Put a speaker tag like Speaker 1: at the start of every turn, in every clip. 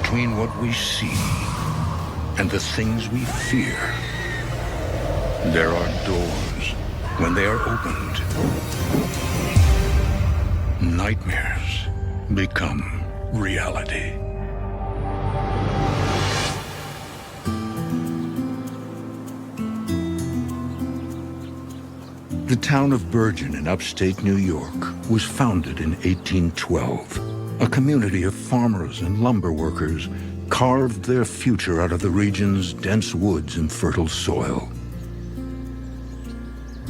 Speaker 1: between what we see and the things we fear, there are doors. When they are opened, nightmares become reality. The town of Bergen in upstate New York was founded in 1812. A community of farmers and lumber workers carved their future out of the region's dense woods and fertile soil.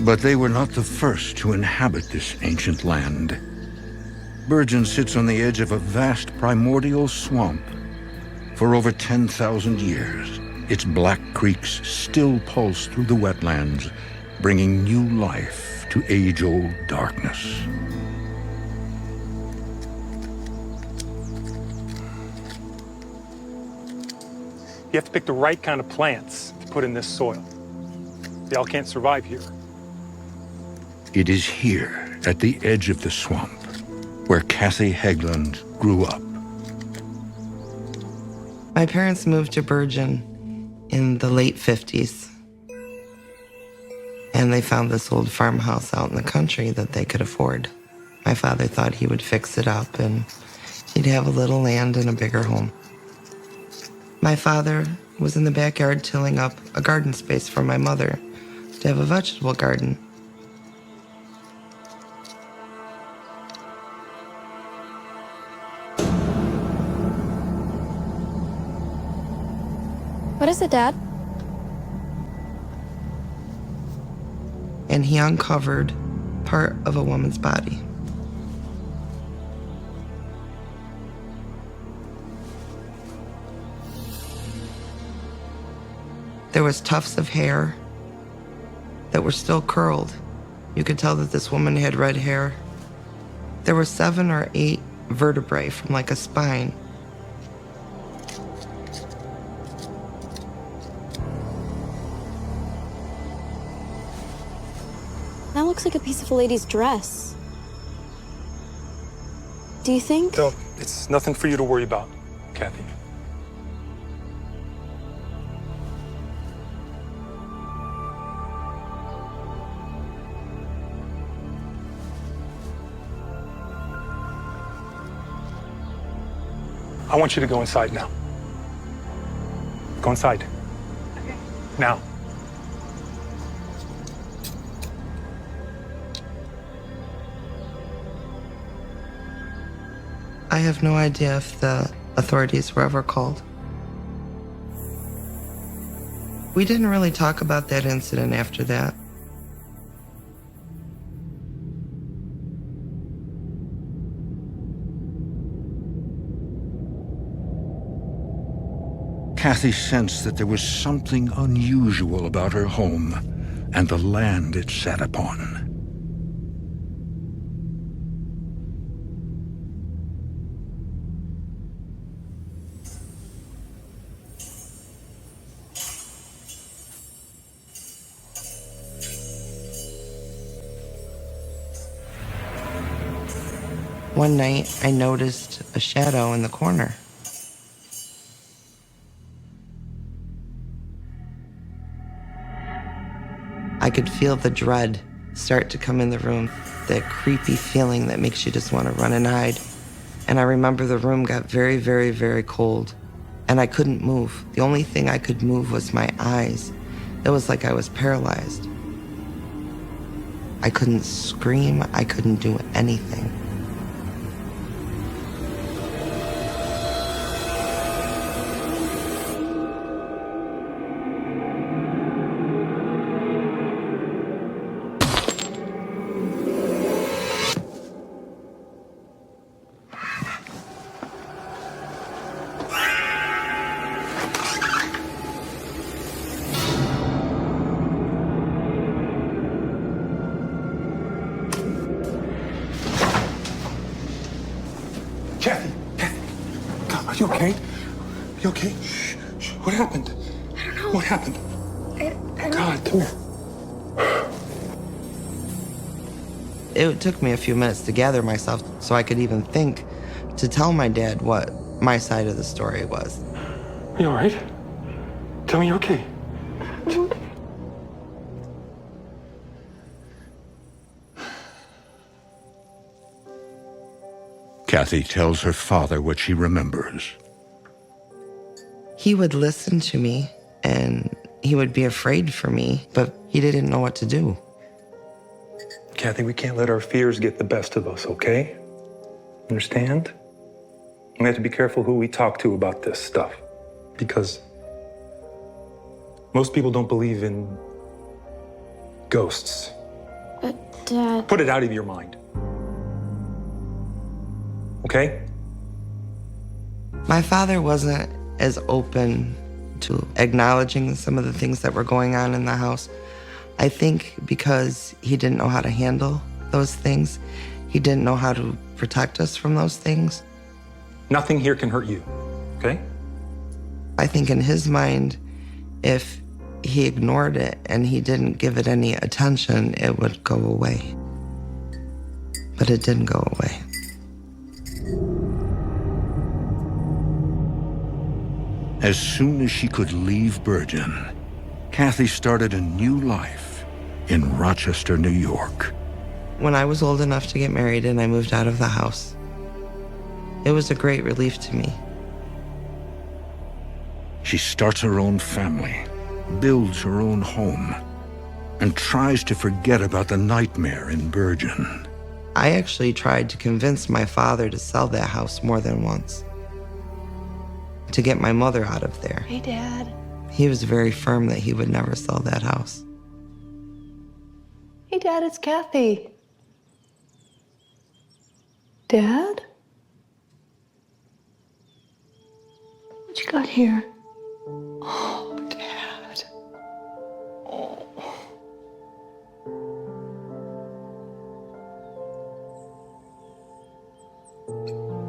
Speaker 1: But they were not the first to inhabit this ancient land. Bergen sits on the edge of a vast primordial swamp. For over 10,000 years, its black creeks still pulse through the wetlands, bringing new life to age-old darkness.
Speaker 2: You have to pick the right kind of plants to put in this soil. They all can't survive here.
Speaker 1: It is here, at the edge of the swamp, where Kathy Hegland grew up.
Speaker 3: My parents moved to Bergen in the late 50s. And they found this old farmhouse out in the country that they could afford. My father thought he would fix it up and he'd have a little land and a bigger home. My father was in the backyard tilling up a garden space for my mother to have a vegetable garden.
Speaker 4: What is it, Dad?
Speaker 3: And he uncovered part of a woman's body. There was tufts of hair that were still curled. You could tell that this woman had red hair. There were 7 or 8 vertebrae from like a spine.
Speaker 4: That looks like a piece of a lady's dress. Do you think?
Speaker 2: No, it's nothing for you to worry about, Kathy. I want you to go inside now. Go inside.
Speaker 4: Okay.
Speaker 2: Now.
Speaker 3: I have no idea if the authorities were ever called. We didn't really talk about that incident after that.
Speaker 1: Kathy sensed that there was something unusual about her home and the land it sat upon.
Speaker 3: One night, I noticed a shadow in the corner. I could feel the dread start to come in the room, that creepy feeling that makes you just want to run and hide. And I remember the room got very, very, very cold, and I couldn't move. The only thing I could move was my eyes. It was like I was paralyzed. I couldn't scream, I couldn't do anything.
Speaker 2: Kathy, God, are you okay? You okay? Shh. What happened?
Speaker 4: I don't know.
Speaker 2: What happened?
Speaker 4: I don't
Speaker 2: God, come here.
Speaker 3: It took me a few minutes to gather myself so I could even think to tell my dad what my side of the story was.
Speaker 2: You all right? Tell me you're okay.
Speaker 1: Kathy tells her father what she remembers.
Speaker 3: He would listen to me and he would be afraid for me, but he didn't know what to do.
Speaker 2: Kathy, we can't let our fears get the best of us, okay? Understand? We have to be careful who we talk to about this stuff, because most people don't believe in ghosts.
Speaker 4: But, Dad...
Speaker 2: Put it out of your mind. Okay?
Speaker 3: My father wasn't as open to acknowledging some of the things that were going on in the house. I think because he didn't know how to handle those things. He didn't know how to protect us from those things.
Speaker 2: Nothing here can hurt you, okay?
Speaker 3: I think in his mind, if he ignored it and he didn't give it any attention, it would go away. But it didn't go away.
Speaker 1: As soon as she could leave Bergen, Kathy started a new life in Rochester, New York.
Speaker 3: When I was old enough to get married and I moved out of the house, it was a great relief to me.
Speaker 1: She starts her own family, builds her own home, and tries to forget about the nightmare in Bergen.
Speaker 3: I actually tried to convince my father to sell that house more than once, to get my mother out of there.
Speaker 5: Hey, Dad.
Speaker 3: He was very firm that he would never sell that house.
Speaker 5: Hey, Dad, it's Kathy. Dad? What you got here? Oh, Dad. Oh.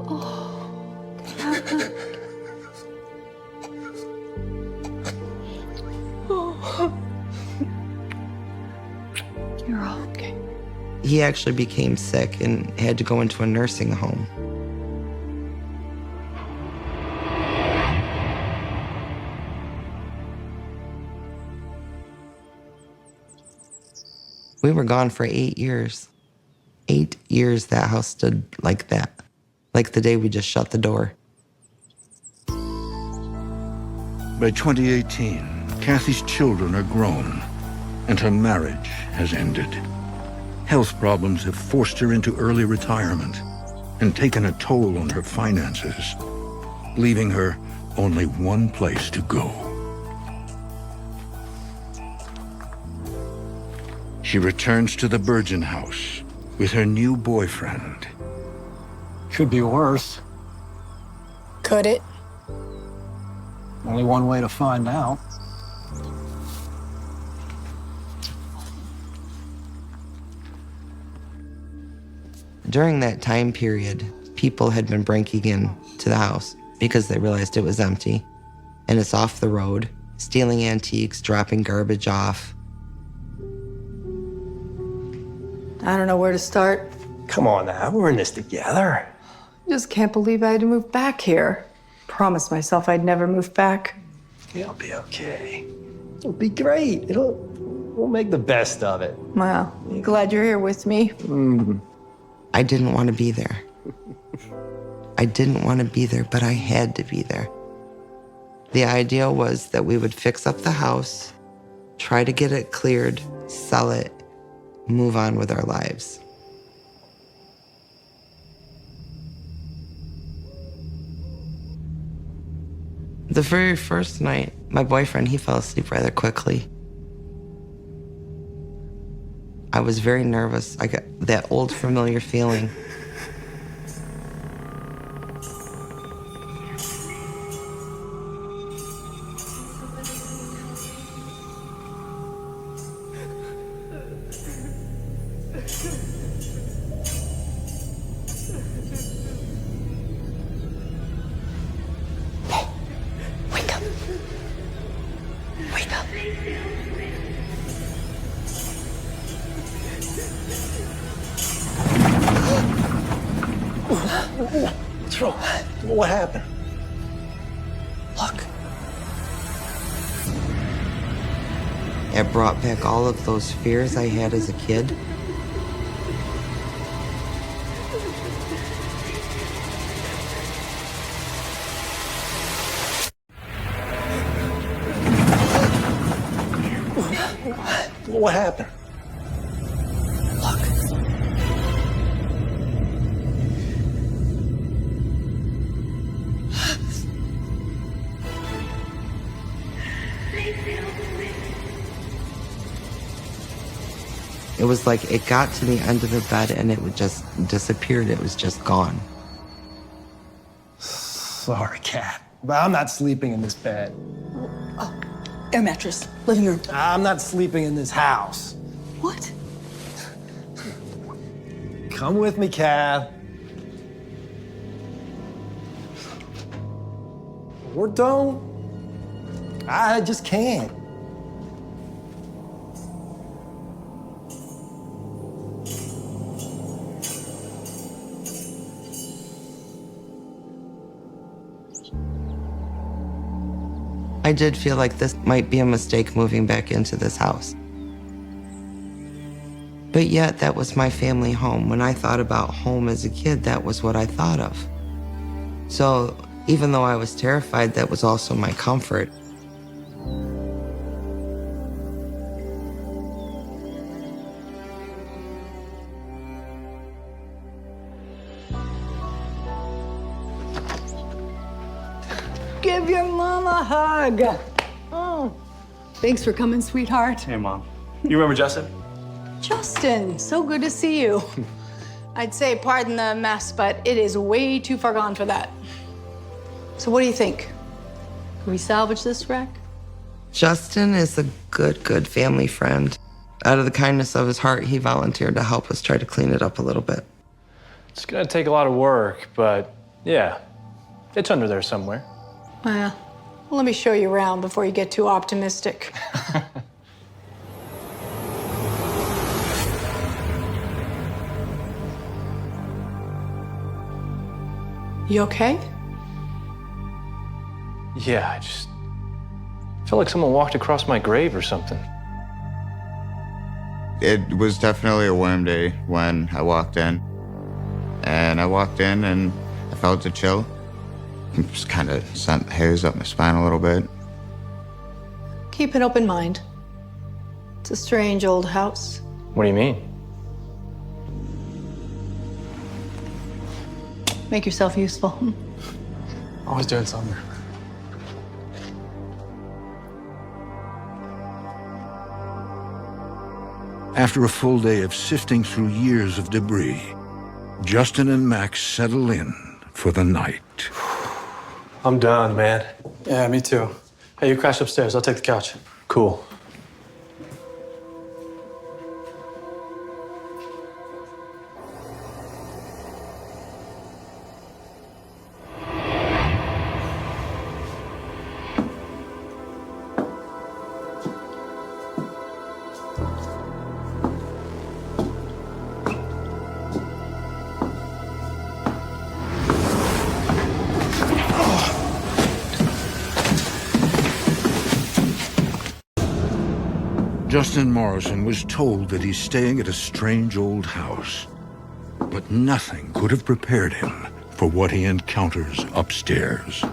Speaker 5: Oh, Dad. Oh. You're okay.
Speaker 3: He actually became sick and had to go into a nursing home. We were gone for 8 years. 8 years that house stood like that. Like the day we just shut the door.
Speaker 1: By 2018, Kathy's children are grown, and her marriage has ended. Health problems have forced her into early retirement and taken a toll on her finances, leaving her only one place to go. She returns to the Bergen house with her new boyfriend.
Speaker 6: Could be worse.
Speaker 7: Could it?
Speaker 6: Only one way to find out.
Speaker 3: During that time period, people had been breaking in to the house because they realized it was empty and it's off the road, stealing antiques, dropping garbage off.
Speaker 5: I don't know where to start.
Speaker 8: Come on now, we're in this together.
Speaker 5: Just can't believe I had to move back here. Promised myself I'd never move back.
Speaker 8: It'll be okay. It'll be great. We'll make the best of it.
Speaker 5: Well, glad you're here with me.
Speaker 3: I didn't want to be there. I didn't want to be there, but I had to be there. The idea was that we would fix up the house, try to get it cleared, sell it, move on with our lives. The very first night, my boyfriend, he fell asleep rather quickly. I was very nervous. I got that old familiar feeling.
Speaker 7: Wake up. Wake up.
Speaker 8: What's wrong? What happened?
Speaker 3: It brought back all of those fears I had as a kid.
Speaker 2: What happened?
Speaker 3: It was like it got to the end of the bed and it would just disappeared. It was just gone.
Speaker 8: Sorry, Kat, but I'm not sleeping in this bed.
Speaker 7: Air mattress, living room.
Speaker 8: I'm not sleeping in this house.
Speaker 7: What?
Speaker 8: Come with me, Kat. Or don't. I just can't.
Speaker 3: I did feel like this might be a mistake moving back into this house. But yet, that was my family home. When I thought about home as a kid, that was what I thought of. So even though I was terrified, that was also my comfort.
Speaker 5: Give your mom a hug. Oh, thanks for coming, sweetheart.
Speaker 9: Hey, Mom. You remember Justin?
Speaker 5: Justin, so good to see you. I'd say pardon the mess, but it is way too far gone for that. So what do you think? Can we salvage this wreck?
Speaker 3: Justin is a good family friend. Out of the kindness of his heart, he volunteered to help us try to clean it up a little bit.
Speaker 9: It's gonna take a lot of work, but yeah, it's under there somewhere.
Speaker 5: Well, let me show you around before you get too optimistic. You okay?
Speaker 9: Yeah, I just felt like someone walked across my grave or something.
Speaker 10: It was definitely a warm day when I walked in. And I walked in and I felt the chill. It just kind of sent hairs up my spine a little bit.
Speaker 5: Keep an open mind. It's a strange old house.
Speaker 9: What do you mean?
Speaker 5: Make yourself useful.
Speaker 6: Always doing something.
Speaker 1: After a full day of sifting through years of debris, Justin and Max settle in for the night.
Speaker 2: I'm done, man.
Speaker 6: Yeah, me too. Hey, you crash upstairs. I'll take the couch.
Speaker 2: Cool.
Speaker 1: Justin Morrison was told that he's staying at a strange old house, but nothing could have prepared him for what he encounters upstairs.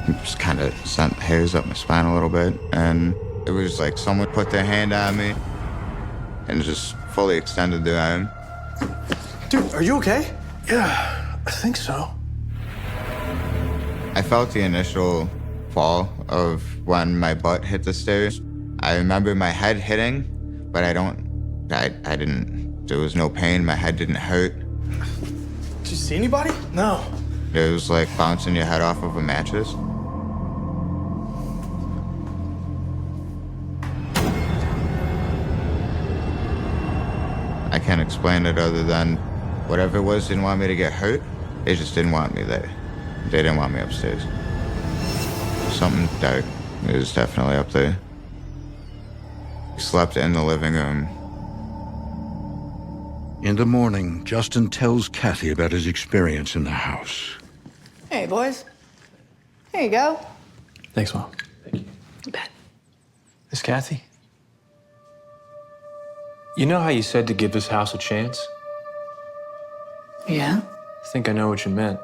Speaker 10: It just kind of sent hairs up my spine a little bit. And it was like someone put their hand on me and just fully extended their arm.
Speaker 6: Dude, are you okay?
Speaker 2: Yeah, I think so.
Speaker 10: I felt the initial fall of when my butt hit the stairs. I remember my head hitting, but I didn't, there was no pain. My head didn't hurt.
Speaker 6: Did you see anybody?
Speaker 2: No.
Speaker 10: It was like bouncing your head off of a mattress. I can't explain it other than whatever it was didn't want me to get hurt. They just didn't want me there. They didn't want me upstairs. Something dark is definitely up there. I slept in the living room.
Speaker 1: In the morning, Justin tells Kathy about his experience in the house.
Speaker 5: Hey, boys. Here you go.
Speaker 9: Thanks, Mom. Thank you.
Speaker 5: You bet.
Speaker 9: Miss Kathy? You know how you said to give this house a chance?
Speaker 5: Yeah?
Speaker 9: I think I know what you meant.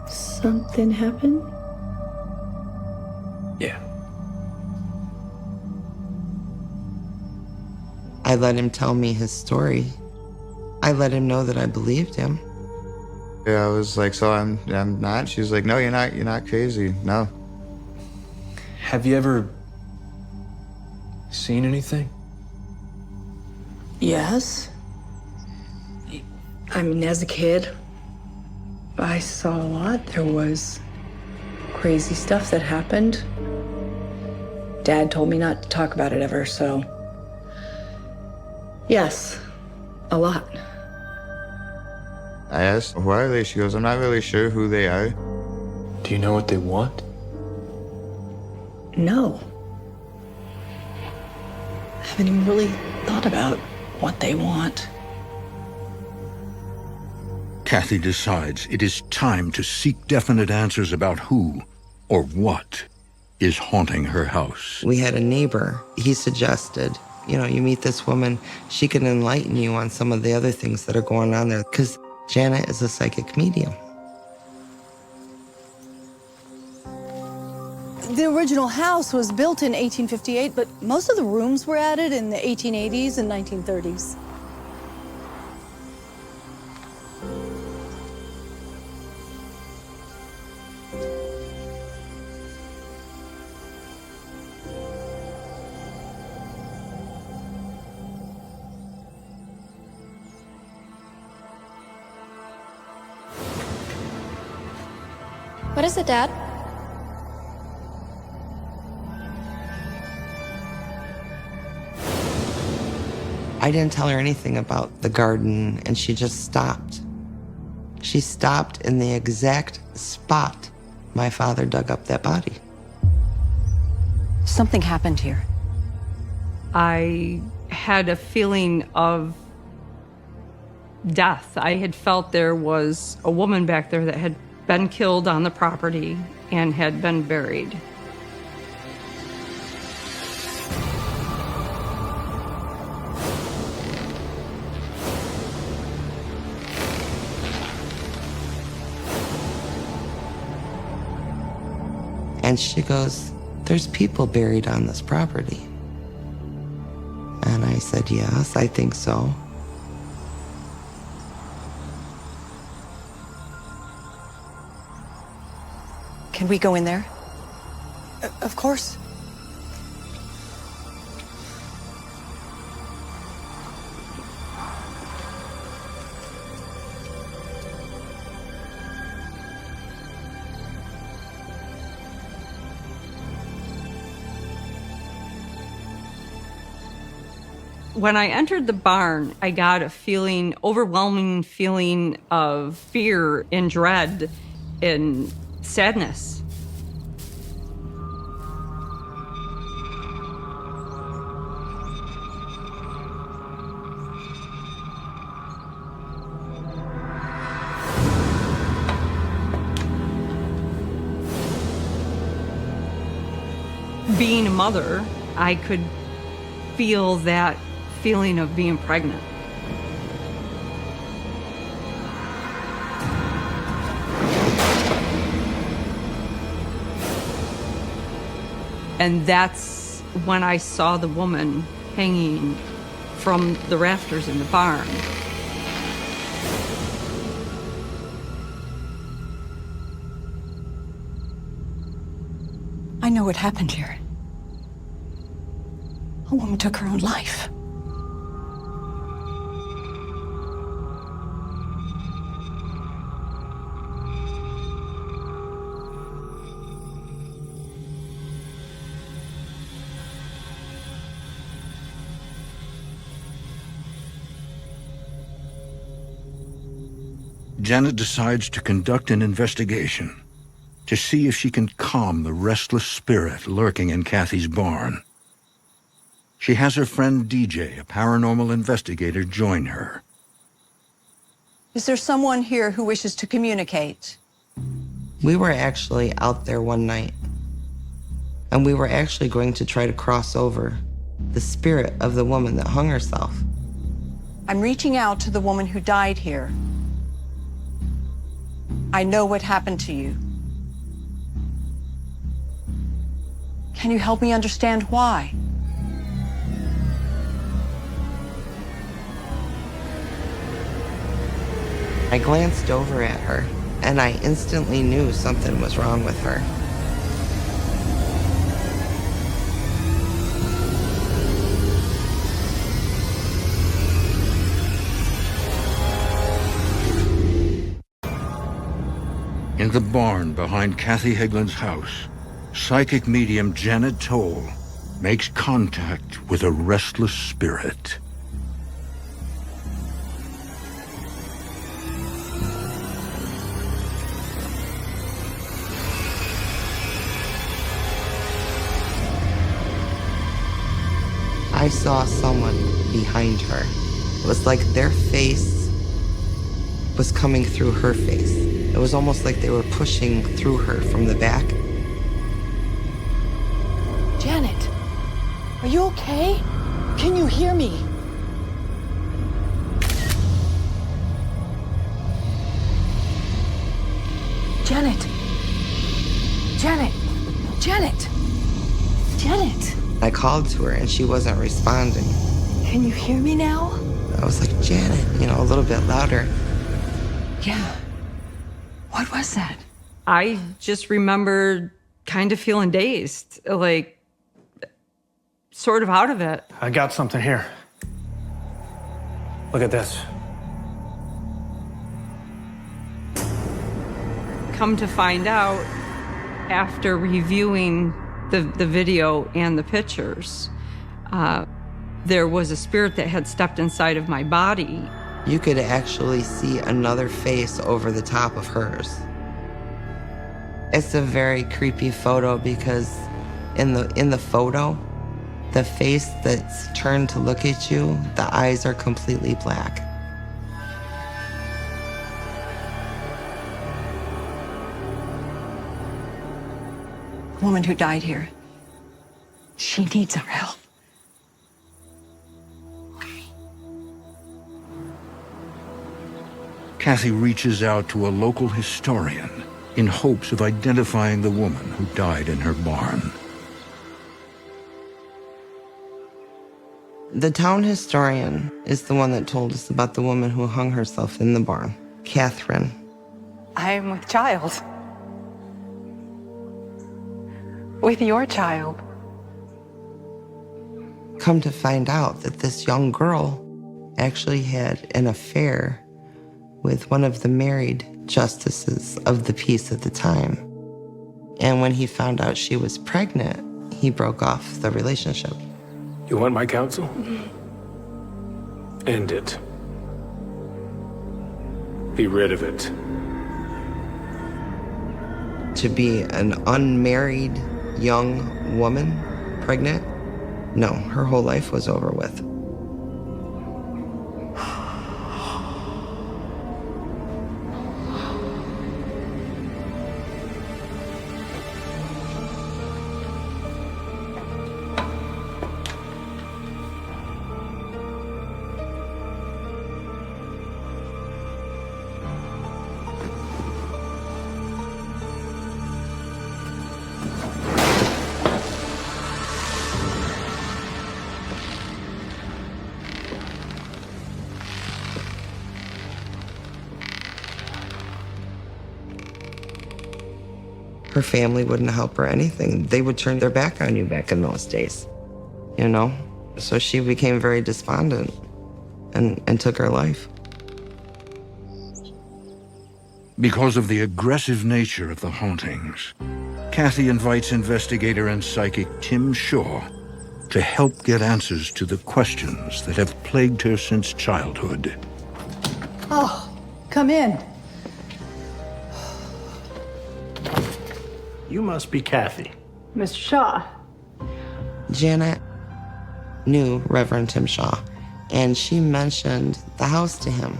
Speaker 4: Something happened?
Speaker 9: Yeah.
Speaker 3: I let him tell me his story. I let him know that I believed him.
Speaker 10: Yeah, I was like, so I'm not? She's like, no, you're not crazy, no.
Speaker 9: Have you ever seen anything?
Speaker 7: Yes. I mean, as a kid, I saw a lot. There was crazy stuff that happened. Dad told me not to talk about it ever, so. Yes, a lot.
Speaker 10: I asked, who are they? She goes, I'm not really sure who they are.
Speaker 9: Do you know what they want?
Speaker 7: No. I haven't even really thought about what they want.
Speaker 1: Kathy decides it is time to seek definite answers about who or what is haunting her house.
Speaker 3: We had a neighbor. He suggested, you meet this woman, she can enlighten you on some of the other things that are going on there, because Janet is a psychic medium.
Speaker 5: The original house was built in 1858, but most of the rooms were added in the 1880s and 1930s.
Speaker 4: What is it, Dad?
Speaker 3: I didn't tell her anything about the garden, and she just stopped. She stopped in the exact spot my father dug up that body.
Speaker 7: Something happened here.
Speaker 11: I had a feeling of death. I had felt there was a woman back there that had been killed on the property and had been buried.
Speaker 3: And she goes, there's people buried on this property. And I said, yes, I think so.
Speaker 7: Can we go in there? Of course.
Speaker 11: When I entered the barn, I got a feeling, overwhelming feeling of fear and dread and sadness. Being a mother, I could feel that feeling of being pregnant. And that's when I saw the woman hanging from the rafters in the barn.
Speaker 7: I know what happened here. A woman took her own life.
Speaker 1: Janet decides to conduct an investigation to see if she can calm the restless spirit lurking in Kathy's barn. She has her friend DJ, a paranormal investigator, join her.
Speaker 12: Is there someone here who wishes to communicate?
Speaker 3: We were actually out there one night, and we were actually going to try to cross over the spirit of the woman that hung herself.
Speaker 12: I'm reaching out to the woman who died here. I know what happened to you. Can you help me understand why?
Speaker 3: I glanced over at her, and I instantly knew something was wrong with her.
Speaker 1: In the barn behind Kathy Hegland's house, psychic medium Janet Toll makes contact with a restless spirit.
Speaker 3: I saw someone behind her. It was like their face was coming through her face. It was almost like they were pushing through her from the back.
Speaker 12: Janet, are you okay? Can you hear me? Janet! Janet! Janet! Janet!
Speaker 3: I called to her and she wasn't responding.
Speaker 12: Can you hear me now?
Speaker 3: I was like, Janet, a little bit louder.
Speaker 12: Yeah. What was that?
Speaker 11: I just remembered kind of feeling dazed, like sort of out of it.
Speaker 6: I got something here. Look at this.
Speaker 11: Come to find out, after reviewing the video and the pictures, there was a spirit that had stepped inside of my body.
Speaker 3: You could actually see another face over the top of hers. It's a very creepy photo because in the photo, the face that's turned to look at you, the eyes are completely black.
Speaker 12: The woman who died here. She needs our help.
Speaker 1: Kathy reaches out to a local historian in hopes of identifying the woman who died in her barn.
Speaker 3: The town historian is the one that told us about the woman who hung herself in the barn, Catherine.
Speaker 7: I am with child. With your child.
Speaker 3: Come to find out that this young girl actually had an affair with one of the married justices of the peace at the time. And when he found out she was pregnant, he broke off the relationship.
Speaker 13: You want my counsel? End it. Be rid of it.
Speaker 3: To be an unmarried young woman pregnant, no, her whole life was over with. Her family wouldn't help her anything. They would turn their back on you back in those days, So she became very despondent and took her life.
Speaker 1: Because of the aggressive nature of the hauntings, Kathy invites investigator and psychic Tim Shaw to help get answers to the questions that have plagued her since childhood.
Speaker 5: Oh, come in.
Speaker 6: You must be Kathy.
Speaker 5: Mr. Shaw.
Speaker 3: Janet, knew Reverend Tim Shaw, and she mentioned the house to him.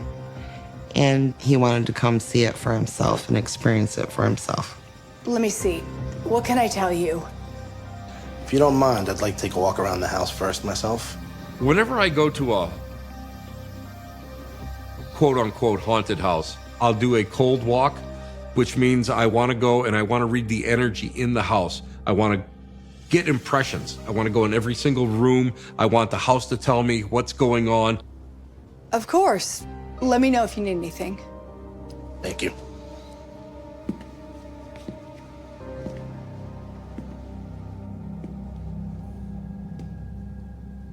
Speaker 3: And he wanted to come see it for himself and experience it for himself.
Speaker 5: Let me see. What can I tell you?
Speaker 14: If you don't mind, I'd like to take a walk around the house first myself.
Speaker 15: Whenever I go to a quote-unquote haunted house, I'll do a cold walk, which means I want to go and I want to read the energy in the house. I want to get impressions. I want to go in every single room. I want the house to tell me what's going on.
Speaker 5: Of course. Let me know if you need anything.
Speaker 14: Thank you.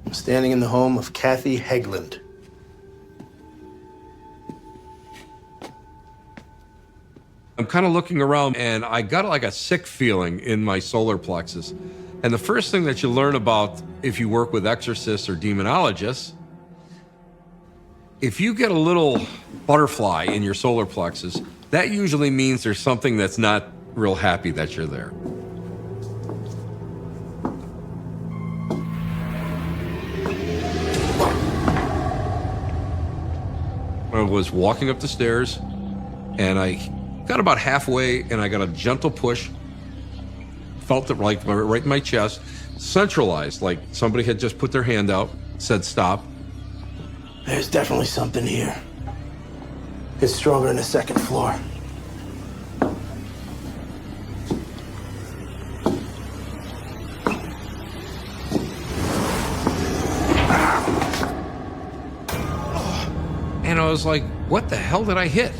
Speaker 14: I'm standing in the home of Kathy Hegland.
Speaker 15: I'm kind of looking around and I got like a sick feeling in my solar plexus. And the first thing that you learn about if you work with exorcists or demonologists, if you get a little butterfly in your solar plexus, that usually means there's something that's not real happy that you're there. I was walking up the stairs and I got about halfway and I got a gentle push, felt it like right in my chest, centralized, like somebody had just put their hand out, said stop.
Speaker 14: There's definitely something here. It's stronger than the second floor.
Speaker 15: And I was like, what the hell did I hit?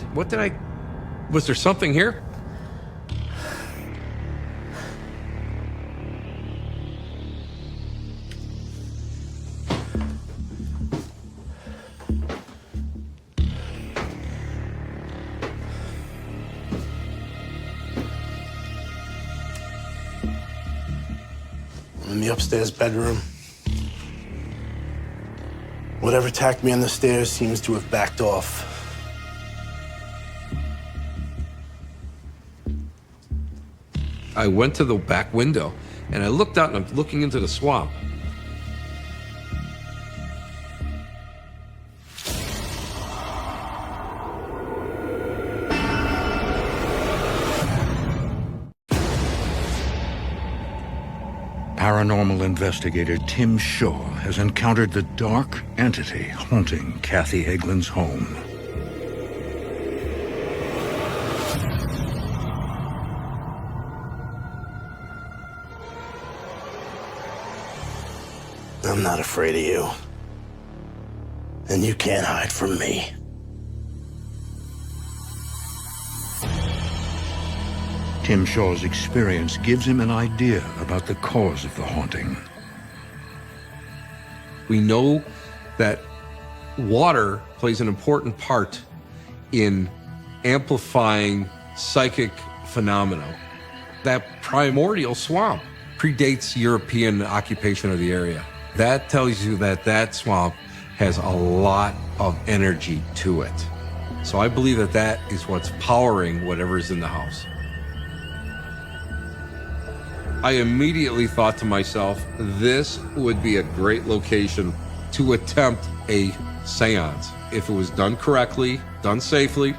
Speaker 15: Was there something here?
Speaker 14: I'm in the upstairs bedroom. Whatever attacked me on the stairs seems to have backed off.
Speaker 15: I went to the back window and I looked out and I'm looking into the swamp.
Speaker 1: Paranormal investigator Tim Shaw has encountered the dark entity haunting Kathy Hegland's home.
Speaker 14: I'm not afraid of you. And you can't hide from me.
Speaker 1: Tim Shaw's experience gives him an idea about the cause of the haunting.
Speaker 15: We know that water plays an important part in amplifying psychic phenomena. That primordial swamp predates European occupation of the area. That tells you that that swamp has a lot of energy to it. So I believe that that is what's powering whatever is in the house. I immediately thought to myself, this would be a great location to attempt a seance. If it was done correctly, done safely,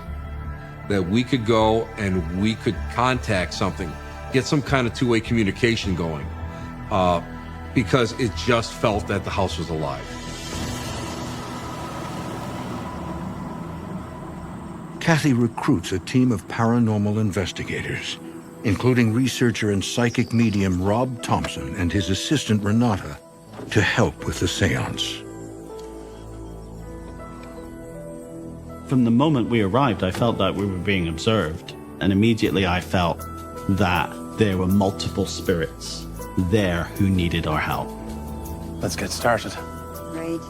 Speaker 15: that we could go and we could contact something, get some kind of two-way communication going, because it just felt that the house was alive.
Speaker 1: Kathy recruits a team of paranormal investigators, including researcher and psychic medium Rob Thompson and his assistant Renata, to help with the seance.
Speaker 16: From the moment we arrived, I felt that we were being observed, and immediately I felt that there were multiple spirits there who needed our help.
Speaker 14: Let's get started.
Speaker 12: Right.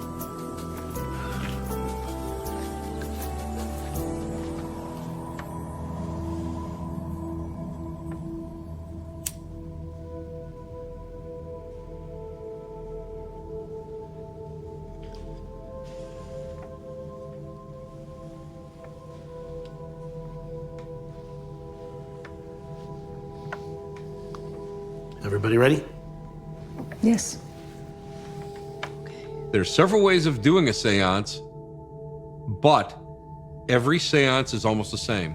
Speaker 14: Everybody ready?
Speaker 7: Yes.
Speaker 15: There's several ways of doing a seance, but every seance is almost the same.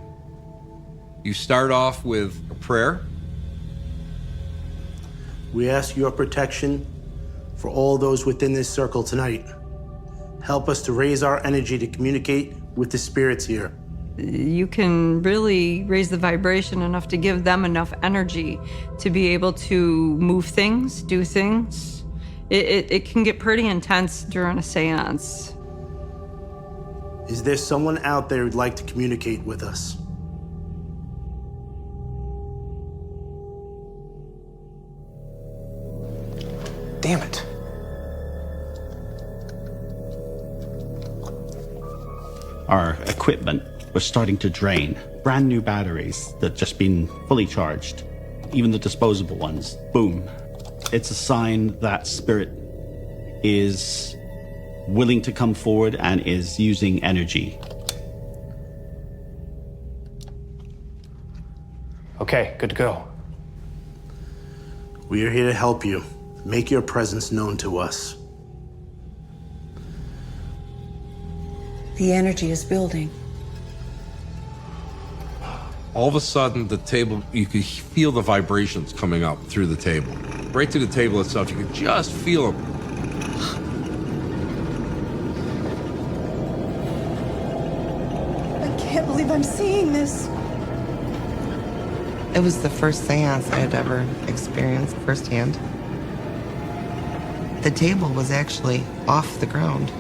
Speaker 15: You start off with a prayer.
Speaker 14: We ask your protection for all those within this circle tonight. Help us to raise our energy to communicate with the spirits here.
Speaker 11: You can really raise the vibration enough to give them enough energy to be able to move things, do things. It can get pretty intense during a seance.
Speaker 14: Is there someone out there who'd like to communicate with us?
Speaker 6: Damn it.
Speaker 16: Our equipment was starting to drain. Brand new batteries that just been fully charged. Even the disposable ones, boom. It's a sign that spirit is willing to come forward and is using energy.
Speaker 6: Okay, good to go.
Speaker 14: We are here to help you. Make your presence known to us.
Speaker 12: The energy is building.
Speaker 15: All of a sudden, the table, you could feel the vibrations coming up through the table. Right through the table itself, you could just feel them.
Speaker 12: I can't believe I'm seeing this.
Speaker 3: It was the first seance I had ever experienced firsthand. The table was actually off the ground.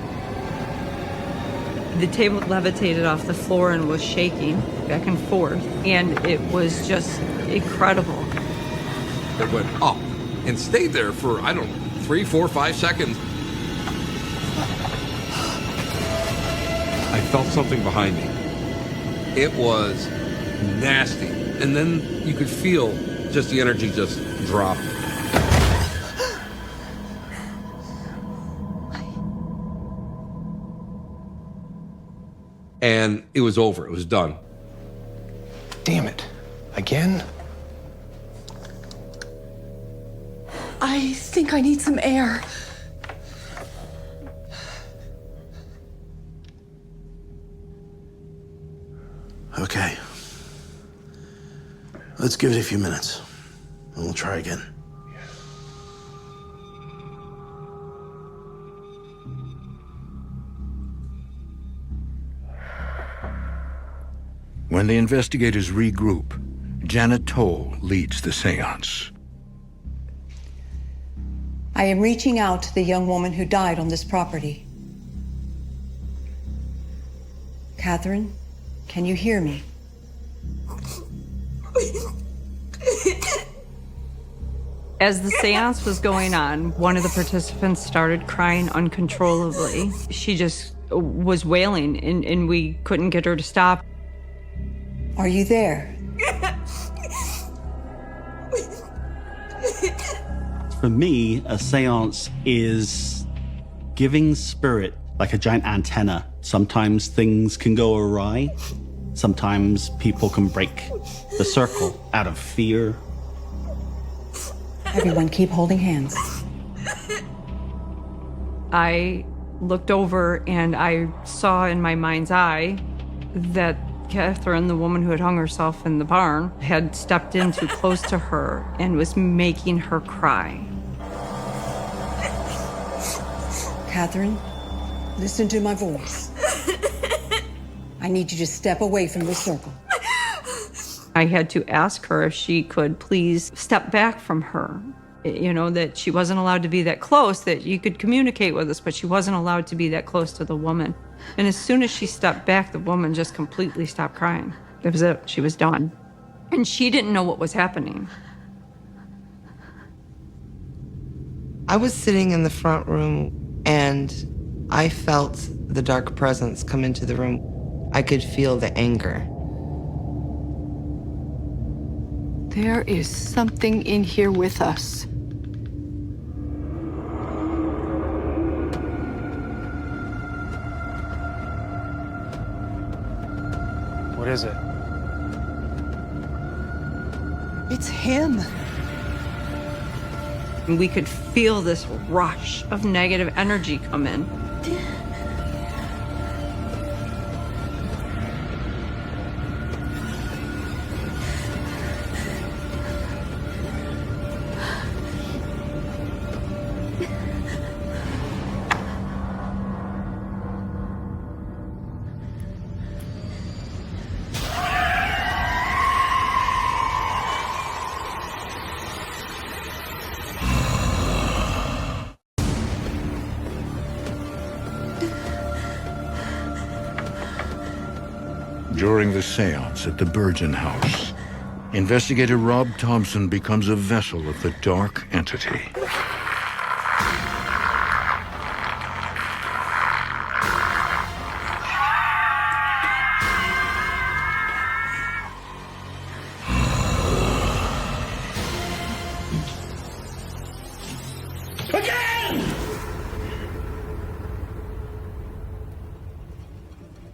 Speaker 11: The table levitated off the floor and was shaking back and forth, and it was just incredible.
Speaker 15: It went up and stayed there for, I don't know, 3, 4, 5 seconds. I felt something behind me. It was nasty. And then you could feel just the energy just drop. And it was over. It was done.
Speaker 6: Damn it. Again?
Speaker 12: I think I need some air.
Speaker 14: Okay. Let's give it a few minutes, and we'll try again.
Speaker 1: When the investigators regroup, Janet Toll leads the seance.
Speaker 12: I am reaching out to the young woman who died on this property. Catherine, can you hear me?
Speaker 11: As the seance was going on, one of the participants started crying uncontrollably. She just was wailing, and we couldn't get her to stop.
Speaker 12: Are you there?
Speaker 16: For me, a seance is giving spirit like a giant antenna. Sometimes things can go awry. Sometimes people can break the circle out of fear.
Speaker 12: Everyone keep holding hands.
Speaker 11: I looked over and I saw in my mind's eye that Catherine, the woman who had hung herself in the barn, had stepped in too close to her and was making her cry.
Speaker 12: Catherine, listen to my voice. I need you to step away from this circle.
Speaker 11: I had to ask her if she could please step back from her. You know, that she wasn't allowed to be that close, that you could communicate with us, but she wasn't allowed to be that close to the woman. And as soon as she stepped back, the woman just completely stopped crying. That was it. She was done. And she didn't know what was happening.
Speaker 3: I was sitting in the front room and I felt the dark presence come into the room. I could feel the anger.
Speaker 5: There is something in here with us.
Speaker 6: What is it?
Speaker 12: It's him.
Speaker 11: And we could feel this rush of negative energy come in.
Speaker 1: During the seance at the Burgeon House, investigator Rob Thompson becomes a vessel of the dark entity.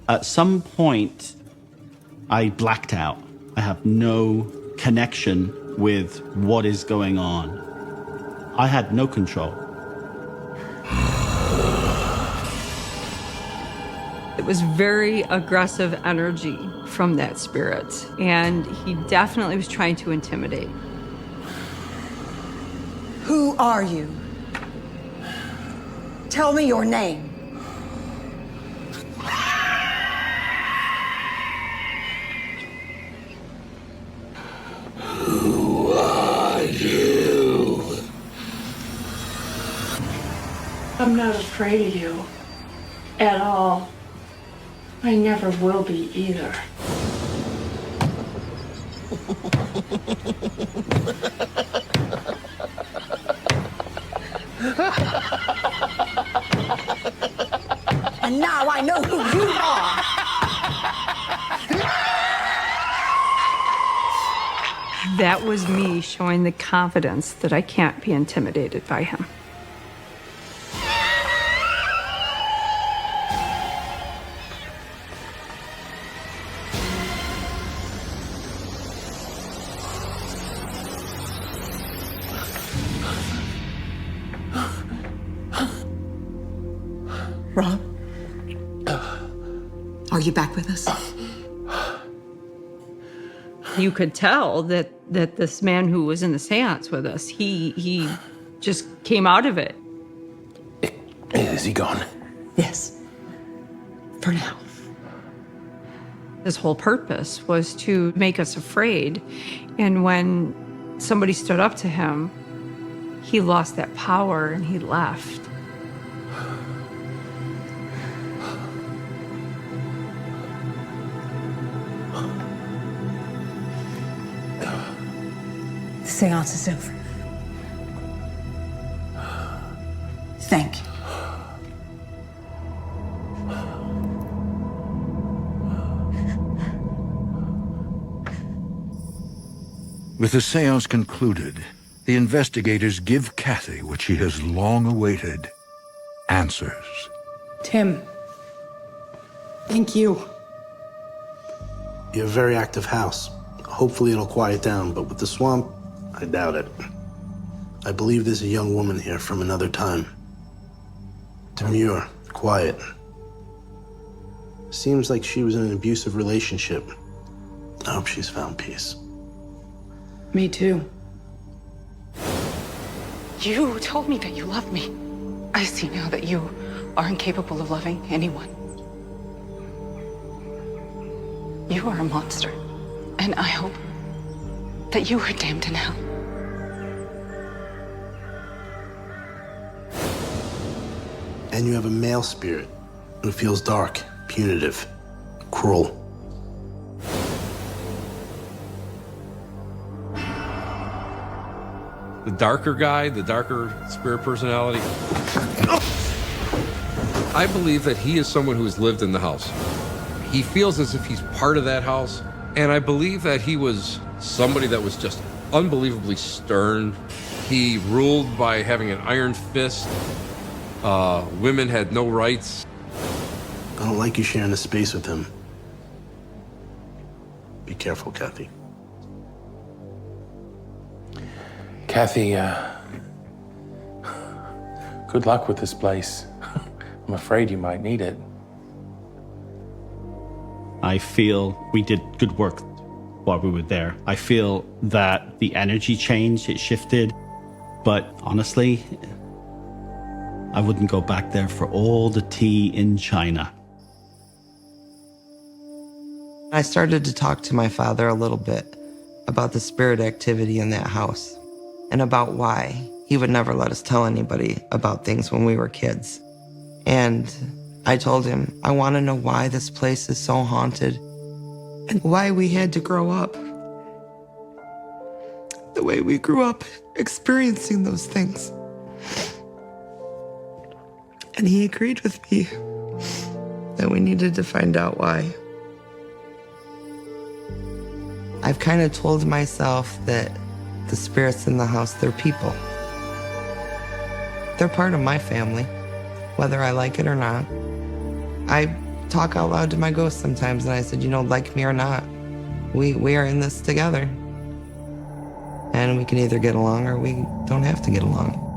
Speaker 16: At some point, I blacked out. I have no connection with what is going on. I had no control.
Speaker 11: It was very aggressive energy from that spirit, and he definitely was trying to intimidate.
Speaker 12: Who are you? Tell me your name.
Speaker 13: Who are you?
Speaker 17: I'm not afraid of you. At all. I never will be either.
Speaker 12: And now I know who you are.
Speaker 11: That was me showing the confidence that I can't be intimidated by him.
Speaker 12: Rob? Are you back with us?
Speaker 11: You could tell that this man who was in the seance with us, he just came out of it.
Speaker 13: Is he gone?
Speaker 12: Yes. For now.
Speaker 11: His whole purpose was to make us afraid. And when somebody stood up to him, he lost that power and he left.
Speaker 12: The seance is over. Thank you.
Speaker 1: With the seance concluded, the investigators give Kathy what she has long awaited: answers.
Speaker 7: Tim. Thank you.
Speaker 14: You have a very active house. Hopefully it'll quiet down, but with the swamp, I doubt it. I believe there's a young woman here from another time. Demure, quiet. Seems like she was in an abusive relationship. I hope she's found peace.
Speaker 7: Me too.
Speaker 18: You told me that you loved me. I see now that you are incapable of loving anyone. You are a monster, and I hope that you are damned in hell.
Speaker 14: And you have a male spirit who feels dark, punitive, cruel.
Speaker 15: The darker guy, the darker spirit personality. I believe that he is someone who has lived in the house. He feels as if he's part of that house. And I believe that he was somebody that was just unbelievably stern. He ruled by having an iron fist. Women had no rights.
Speaker 14: I don't like you sharing the space with him. Be careful, Kathy.
Speaker 13: Kathy, Good luck with this place. I'm afraid you might need it.
Speaker 16: I feel we did good work while we were there. I feel that the energy changed, it shifted, but honestly, I wouldn't go back there for all the tea in China.
Speaker 3: I started to talk to my father a little bit about the spirit activity in that house and about why he would never let us tell anybody about things when we were kids. And I told him, I want to know why this place is so haunted and why we had to grow up the way we grew up experiencing those things. And he agreed with me that we needed to find out why. I've kind of told myself that the spirits in the house, they're people. They're part of my family, whether I like it or not. I talk out loud to my ghost sometimes, and I said, like me or not, we are in this together. And we can either get along or we don't have to get along.